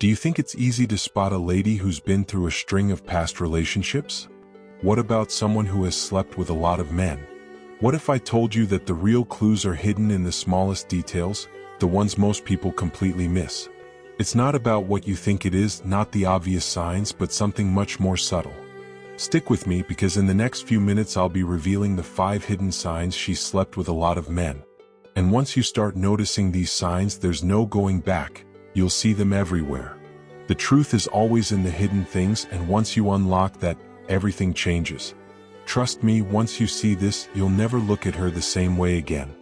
Do you think it's easy to spot a lady who's been through a string of past relationships? What about someone who has slept with a lot of men? What if I told you that the real clues are hidden in the smallest details, the ones most people completely miss? It's not about what you think it is, not the obvious signs, but something much more subtle. Stick with me because in the next few minutes I'll be revealing the 5 hidden signs she slept with a lot of men. And once you start noticing these signs, there's no going back. You'll see them everywhere. The truth is always in the hidden things, and once you unlock that, everything changes. Trust me, once you see this, you'll never look at her the same way again.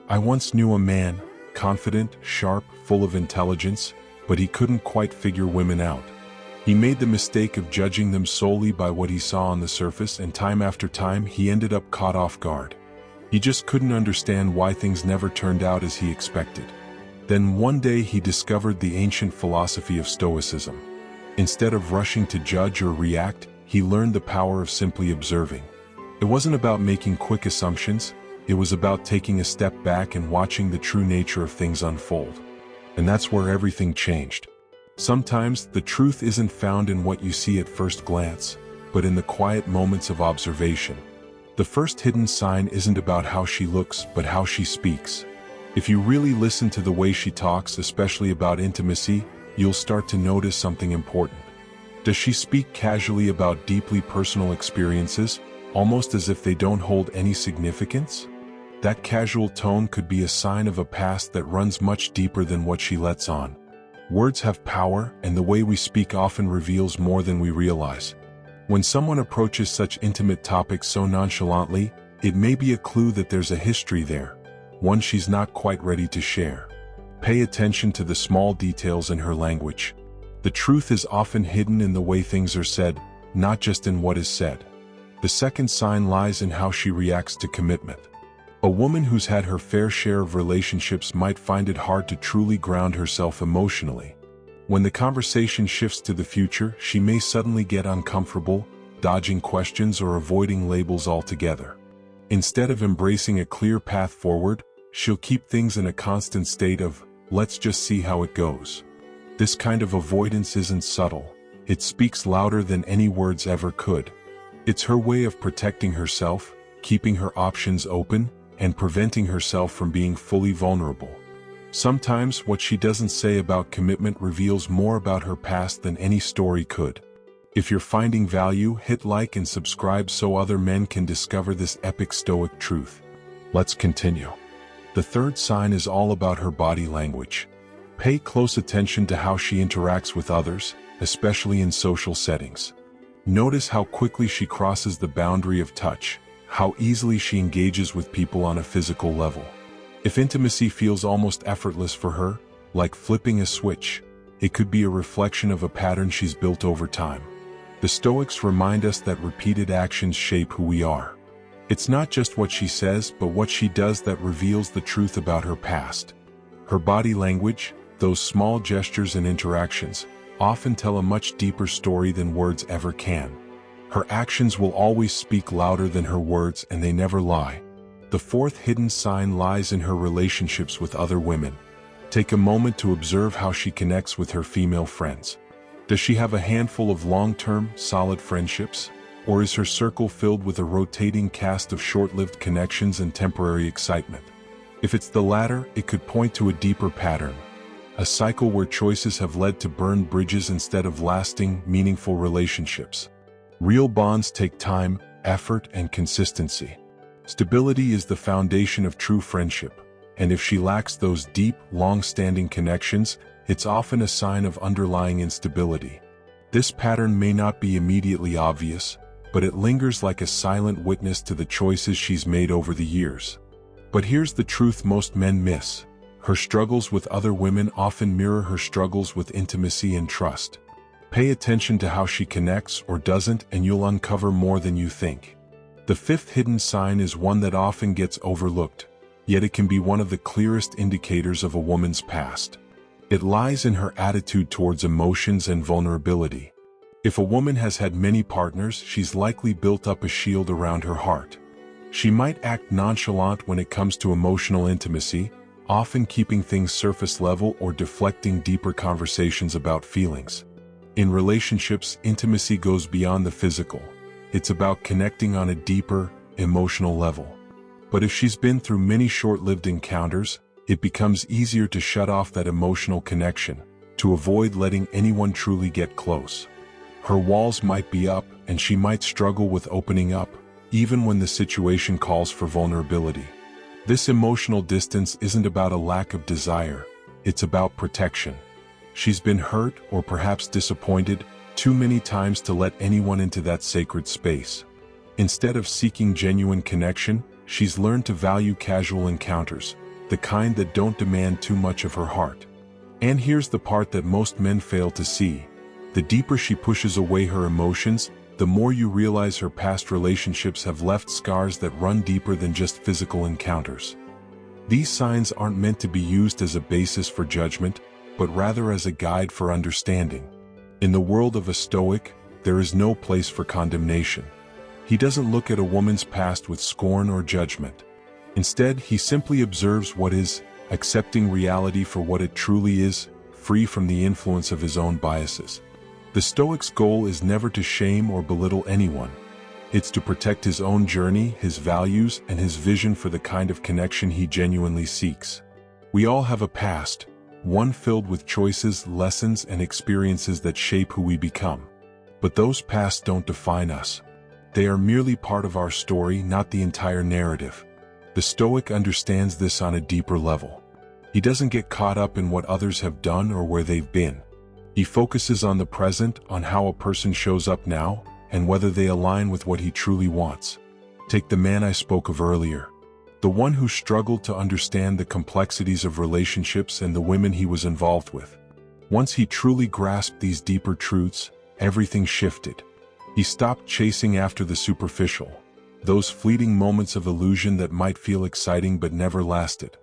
I once knew a man, confident, sharp, full of intelligence, but he couldn't quite figure women out. He made the mistake of judging them solely by what he saw on the surface, and time after time he ended up caught off guard. He just couldn't understand why things never turned out as he expected. Then one day he discovered the ancient philosophy of Stoicism. Instead of rushing to judge or react, he learned the power of simply observing. It wasn't about making quick assumptions, it was about taking a step back and watching the true nature of things unfold. And that's where everything changed. Sometimes the truth isn't found in what you see at first glance, but in the quiet moments of observation. The first hidden sign isn't about how she looks, but how she speaks. If you really listen to the way she talks, especially about intimacy, you'll start to notice something important. Does she speak casually about deeply personal experiences, almost as if they don't hold any significance? That casual tone could be a sign of a past that runs much deeper than what she lets on. Words have power, and the way we speak often reveals more than we realize. When someone approaches such intimate topics so nonchalantly, it may be a clue that there's a history there, one she's not quite ready to share. Pay attention to the small details in her language. The truth is often hidden in the way things are said, not just in what is said. The second sign lies in how she reacts to commitment. A woman who's had her fair share of relationships might find it hard to truly ground herself emotionally. When the conversation shifts to the future, she may suddenly get uncomfortable, dodging questions or avoiding labels altogether. Instead of embracing a clear path forward, she'll keep things in a constant state of, let's just see how it goes. This kind of avoidance isn't subtle. It speaks louder than any words ever could. It's her way of protecting herself, keeping her options open, and preventing herself from being fully vulnerable. Sometimes what she doesn't say about commitment reveals more about her past than any story could. If you're finding value, hit like and subscribe so other men can discover this epic Stoic truth. Let's continue. The third sign is all about her body language. Pay close attention to how she interacts with others, especially in social settings. Notice how quickly she crosses the boundary of touch, how easily she engages with people on a physical level. If intimacy feels almost effortless for her, like flipping a switch, it could be a reflection of a pattern she's built over time. The Stoics remind us that repeated actions shape who we are. It's not just what she says, but what she does that reveals the truth about her past. Her body language, those small gestures and interactions, often tell a much deeper story than words ever can. Her actions will always speak louder than her words, and they never lie. The fourth hidden sign lies in her relationships with other women. Take a moment to observe how she connects with her female friends. Does she have a handful of long-term, solid friendships? Or is her circle filled with a rotating cast of short-lived connections and temporary excitement? If it's the latter, it could point to a deeper pattern. A cycle where choices have led to burned bridges instead of lasting, meaningful relationships. Real bonds take time, effort, and consistency. Stability is the foundation of true friendship, and if she lacks those deep, long-standing connections, it's often a sign of underlying instability. This pattern may not be immediately obvious, but it lingers like a silent witness to the choices she's made over the years. But here's the truth most men miss. Her struggles with other women often mirror her struggles with intimacy and trust. Pay attention to how she connects or doesn't, and you'll uncover more than you think. The fifth hidden sign is one that often gets overlooked, yet it can be one of the clearest indicators of a woman's past. It lies in her attitude towards emotions and vulnerability. If a woman has had many partners, she's likely built up a shield around her heart. She might act nonchalant when it comes to emotional intimacy, often keeping things surface level or deflecting deeper conversations about feelings. In relationships, intimacy goes beyond the physical. It's about connecting on a deeper, emotional level. But if she's been through many short-lived encounters, it becomes easier to shut off that emotional connection, to avoid letting anyone truly get close. Her walls might be up, and she might struggle with opening up, even when the situation calls for vulnerability. This emotional distance isn't about a lack of desire, it's about protection. She's been hurt or perhaps disappointed too many times to let anyone into that sacred space. Instead of seeking genuine connection, she's learned to value casual encounters, the kind that don't demand too much of her heart. And here's the part that most men fail to see. The deeper she pushes away her emotions, the more you realize her past relationships have left scars that run deeper than just physical encounters. These signs aren't meant to be used as a basis for judgment, but rather as a guide for understanding. In the world of a Stoic, there is no place for condemnation. He doesn't look at a woman's past with scorn or judgment. Instead, he simply observes what is, accepting reality for what it truly is, free from the influence of his own biases. The Stoic's goal is never to shame or belittle anyone. It's to protect his own journey, his values, and his vision for the kind of connection he genuinely seeks. We all have a past, one filled with choices, lessons, and experiences that shape who we become. But those pasts don't define us. They are merely part of our story, not the entire narrative. The Stoic understands this on a deeper level. He doesn't get caught up in what others have done or where they've been. He focuses on the present, on how a person shows up now, and whether they align with what he truly wants. Take the man I spoke of earlier. The one who struggled to understand the complexities of relationships and the women he was involved with. Once he truly grasped these deeper truths, everything shifted. He stopped chasing after the superficial, those fleeting moments of illusion that might feel exciting but never lasted.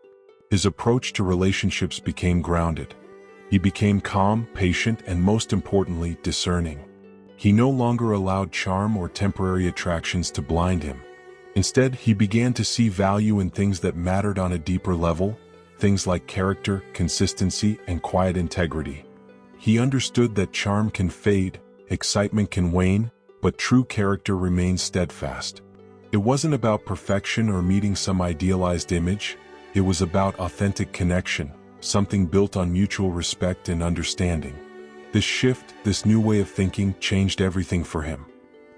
His approach to relationships became grounded. He became calm, patient, and most importantly, discerning. He no longer allowed charm or temporary attractions to blind him. Instead, he began to see value in things that mattered on a deeper level, things like character, consistency, and quiet integrity. He understood that charm can fade, excitement can wane, but true character remains steadfast. It wasn't about perfection or meeting some idealized image. It was about authentic connection, something built on mutual respect and understanding. This shift, this new way of thinking, changed everything for him.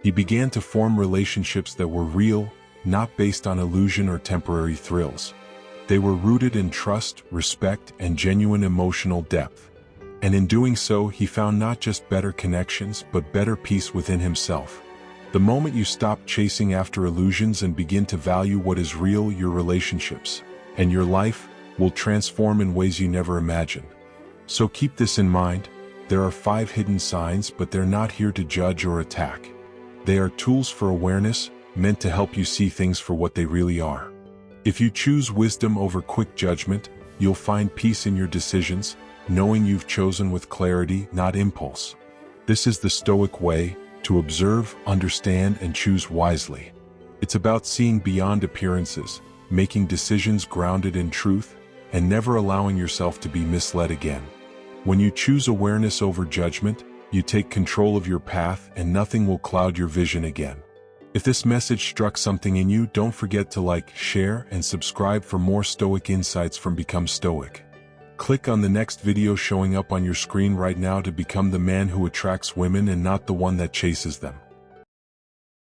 He began to form relationships that were real, not based on illusion or temporary thrills. They were rooted in trust, respect, and genuine emotional depth. And in doing so, he found not just better connections, but better peace within himself. The moment you stop chasing after illusions and begin to value what is real, your relationships and your life will transform in ways you never imagined. So keep this in mind. There are 5 hidden signs, but they're not here to judge or attack. They are tools for awareness, meant to help you see things for what they really are. If you choose wisdom over quick judgment, you'll find peace in your decisions, knowing you've chosen with clarity, not impulse. This is the Stoic way, to observe, understand, and choose wisely. It's about seeing beyond appearances, making decisions grounded in truth, and never allowing yourself to be misled again. When you choose awareness over judgment, you take control of your path and nothing will cloud your vision again. If this message struck something in you, don't forget to like, share, and subscribe for more Stoic insights from Become Stoic. Click on the next video showing up on your screen right now to become the man who attracts women and not the one that chases them.